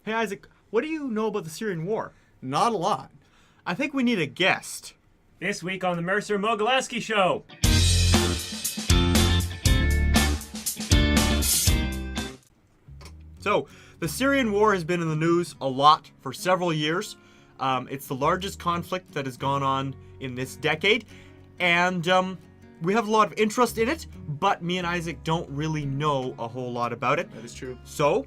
Hey, Isaac, what do you know about the Syrian war? Not a lot. I think we need a guest. This week on the Mercer Mogilevsky Show. So, the Syrian war has been in the news a lot for several years. It's the largest conflict that has gone on in this decade, and we have a lot of interest in it, but me and Isaac don't really know a whole lot about it. That is true. So,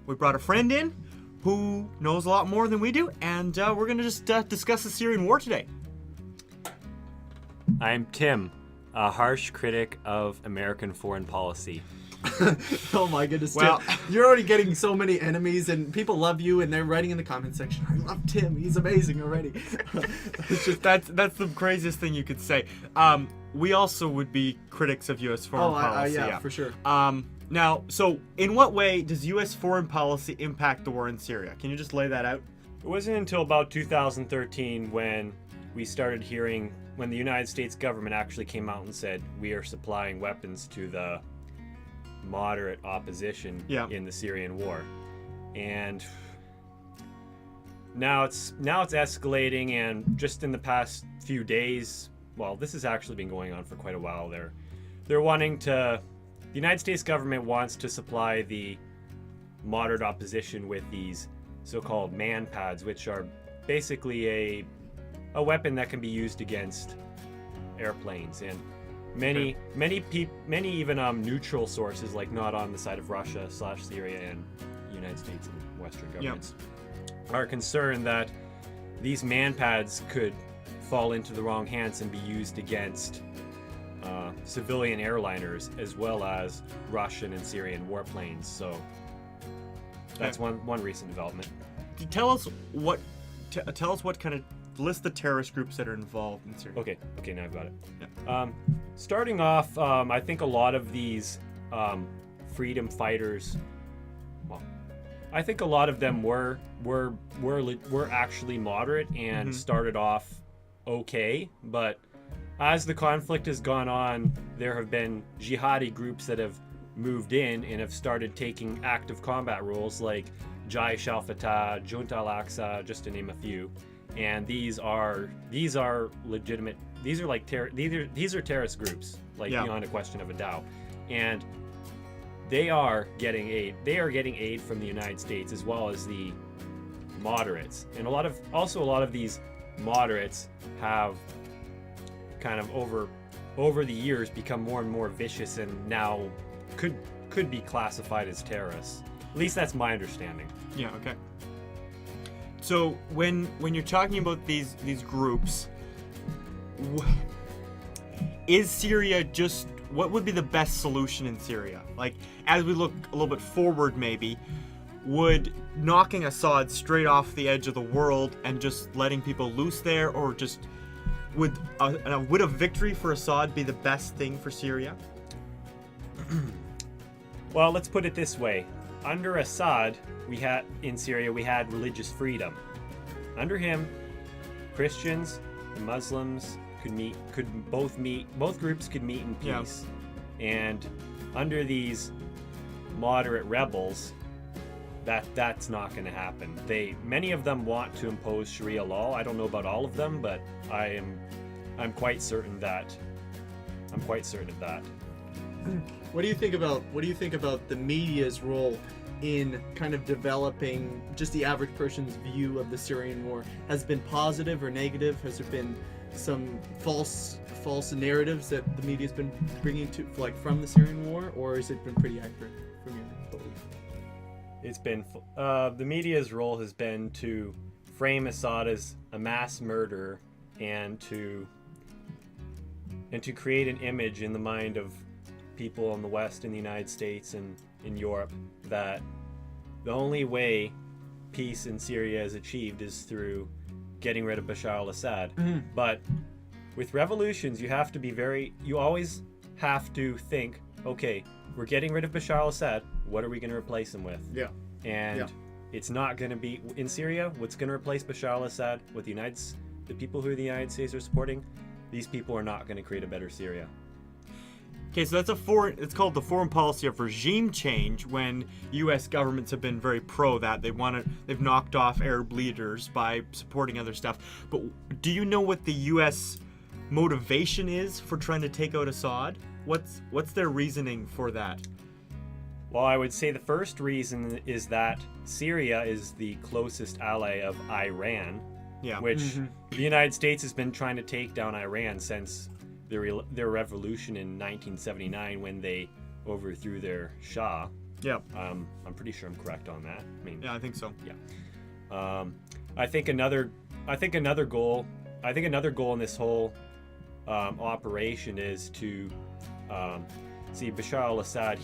we brought a friend in who knows a lot more than we do, and we're going to just discuss the Syrian war today. I'm Tim, a harsh critic of American foreign policy. Oh my goodness, Well- Tim. You're already getting so many enemies, and people love you, and they're writing in the comment section, I love Tim, he's amazing already. It's just that's the craziest thing you could say. We also would be critics of U.S. foreign policy. yeah, for sure. Now, so in what way does U.S. foreign policy impact the war in Syria? Can you just lay that out? It wasn't until about 2013 when the United States government actually came out and said, we are supplying weapons to the moderate opposition in the Syrian war. And now it's escalating, and just in the past few days, well, this has actually been going on for quite a while. The United States government wants to supply the moderate opposition with these so-called man pads, which are basically a weapon that can be used against airplanes. And many even neutral sources, like not on the side of Russia / Syria and United States and Western governments, are concerned that these man pads could fall into the wrong hands and be used against civilian airliners as well as Russian and Syrian warplanes. So that's one recent development. Tell us what kind of list the terrorist groups that are involved in Syria. Okay, now I've got it. Yeah. Starting off, I think a lot of these freedom fighters, well, I think a lot of them were actually moderate and started off okay, but as the conflict has gone on, there have been jihadi groups that have moved in and have started taking active combat roles, like Jaish al-Fatah, Junta al-Aqsa, just to name a few. And these are legitimate. These are terrorist groups, beyond a question of a doubt. And they are getting aid. They are getting aid from the United States as well as the moderates. And a lot of these moderates have kind of over the years become more and more vicious, and now could be classified as terrorists. At least that's my understanding. Yeah. Okay. So when you're talking about these groups, is Syria just what would be the best solution in Syria? Like, as we look a little bit forward, maybe would knocking Assad straight off the edge of the world and just letting people loose there, or just would a victory for Assad be the best thing for Syria? Well, let's put it this way. Under Assad, in Syria we had religious freedom. Under him, Christians and Muslims both groups could meet in peace. Yeah. And under these moderate rebels, that's not going to happen. Many of them want to impose Sharia law. I don't know about all of them, but I'm quite certain of that. What do you think about the media's role in kind of developing just the average person's view of the Syrian war? Has it been positive or negative? Has there been some false narratives that the media's been bringing to, like, from the Syrian war, or has it been pretty accurate from your belief? It's been the media's role has been to frame Assad as a mass murderer and to create an image in the mind of people in the West, in the United States, and in Europe, that the only way peace in Syria is achieved is through getting rid of Bashar al-Assad. But with revolutions, you always have to think, okay, we're getting rid of Bashar al-Assad, what are we going to replace him with? Yeah. And it's not going to be in Syria. What's going to replace Bashar al-Assad with the people who the United States are supporting? These people are not going to create a better Syria. Okay, so that's it's called the foreign policy of regime change, when U.S. governments have been very pro that. They've knocked off Arab leaders by supporting other stuff. But do you know what the U.S. motivation is for trying to take out Assad? What's their reasoning for that? Well, I would say the first reason is that Syria is the closest ally of Iran, Yeah. which the United States has been trying to take down Iran since their revolution in 1979 when they overthrew their Shah. Yeah. I'm pretty sure I'm correct on that. I mean, Yeah, I think so. I think another goal in this whole operation is to see Bashar al-Assad.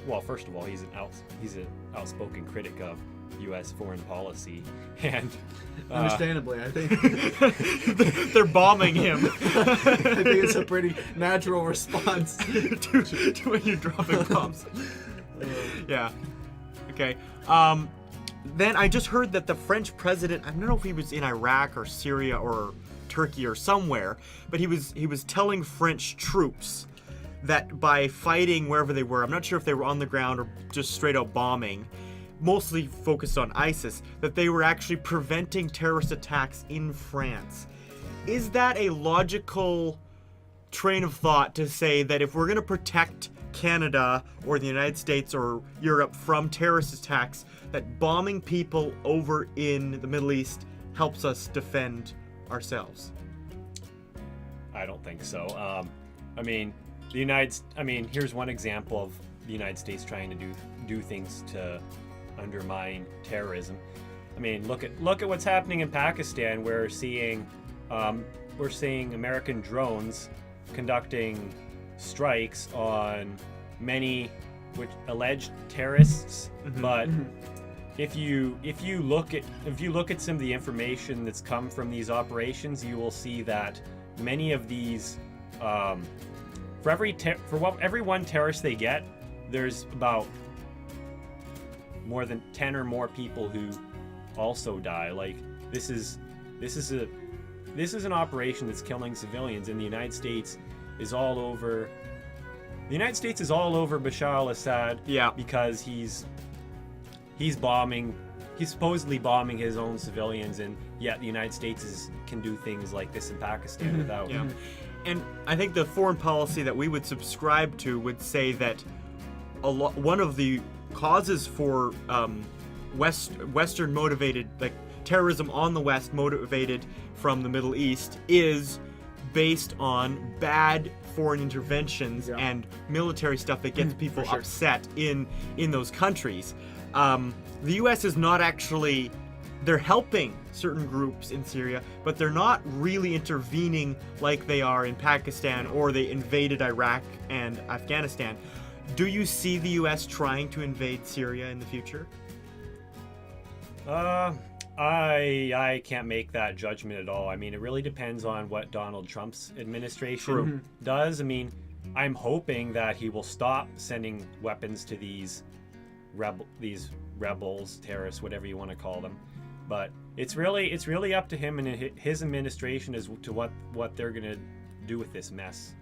Well, first of all, he's an outspoken critic of U.S. foreign policy, and Understandably, I think They're bombing him. I think it's a pretty natural response. to when you're dropping bombs. Yeah. Okay. Then I just heard that the French president, I don't know if he was in Iraq or Syria or Turkey or somewhere, but he was telling French troops that by fighting wherever they were, I'm not sure if they were on the ground or just straight out bombing, mostly focused on ISIS, that they were actually preventing terrorist attacks in France. Is that a logical train of thought to say that if we're going to protect Canada or the United States or Europe from terrorist attacks, that bombing people over in the Middle East helps us defend ourselves? I don't think so. Here's one example of the United States trying to do things to undermine terrorism. I mean, look at what's happening in Pakistan. We're seeing American drones conducting strikes on many alleged terrorists. But if you look at some of the information that's come from these operations, you will see that many of these for every one terrorist they get, there's about more than 10 or more people who also die. Like, this is an operation that's killing civilians, and the United States is all over Bashar al-Assad. Yeah. Because he's supposedly bombing his own civilians, and yet the United States can do things like this in Pakistan without. Yeah. And I think the foreign policy that we would subscribe to would say that one of the causes for Western motivated, like terrorism on the West motivated from the Middle East, is based on bad foreign interventions and military stuff that gets people upset in those countries. The U.S. is not actually, they're helping certain groups in Syria, but they're not really intervening like they are in Pakistan, or they invaded Iraq and Afghanistan. Do you see the U.S. trying to invade Syria in the future? I can't make that judgment at all. I mean, it really depends on what Donald Trump's administration does. I mean, I'm hoping that he will stop sending weapons to these rebels, terrorists, whatever you want to call them. But it's really up to him and his administration as to what they're gonna do with this mess.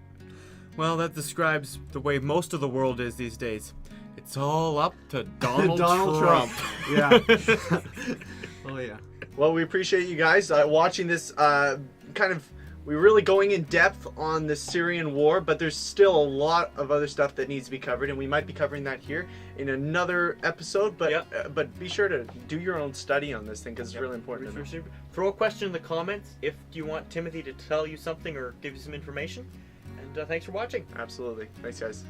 Well, that describes the way most of the world is these days. It's all up to Donald Trump. Yeah. Oh yeah. Well, we appreciate you guys watching this. We're really going in depth on the Syrian war, but there's still a lot of other stuff that needs to be covered, and we might be covering that here in another episode. But be sure to do your own study on this thing, because it's really important to know. Throw a question in the comments if you want Timothy to tell you something or give you some information. And thanks for watching. Absolutely. Thanks, guys.